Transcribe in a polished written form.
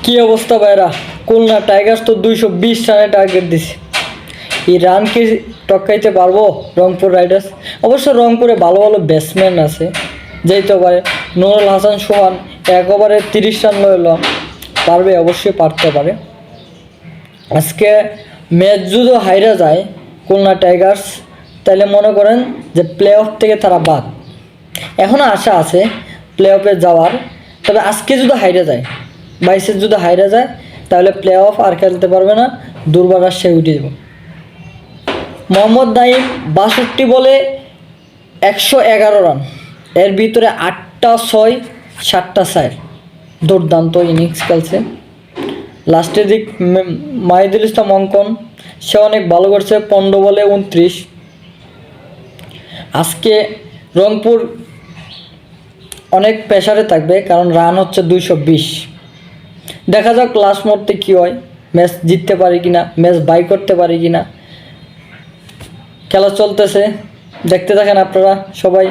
কি অবস্থা ভাইরা, খুলনা টাইগার্স তো 220 রানে টার্গেট দিছে। এই রান কি টপকাইতে পারবো রংপুর রাইডার্স? অবশ্য রংপুরে ভালো ভালো ব্যাটসম্যান আছে, যেতে পারে। নুরুল হাসান সোহান এক ওভারে 30 রান লইল, পারবে, অবশ্যই পারতে পারে। আজকে ম্যাচ যদি হাইরা যায় খুলনা টাইগার্স, তাহলে মনে করেন যে প্লে অফ থেকে তারা বাদ। এখনও আশা আছে প্লে অফে যাওয়ার, তবে আজকে যদি হাইরা যায়, 22 যদি হাইরা যায়, তাহলে প্লে অফ আর খেলতে পারবে না, দুর্বার সে উঠে যাবে। মোহাম্মদ নাইম 62 বলে 111 রান, এর ভিতরে 8টা 6, 7টা 4, দুর্দান্ত ইনিংস খেলছে। লাস্টের দিক মাহিদুল ইসলাম অঙ্কন, সে অনেক ভালো করছে, 15 বলে 29। আজকে রংপুর অনেক প্রেসারে থাকবে, কারণ রান হচ্ছে 220। দেখা যাক লাস্ট মুহূর্তে কী হয়, ম্যাচ জিততে পারি কিনা, ম্যাচ বাই করতে পারি কিনা। খেলা চলতেছে, দেখতে থাকেন আপনারা সবাই।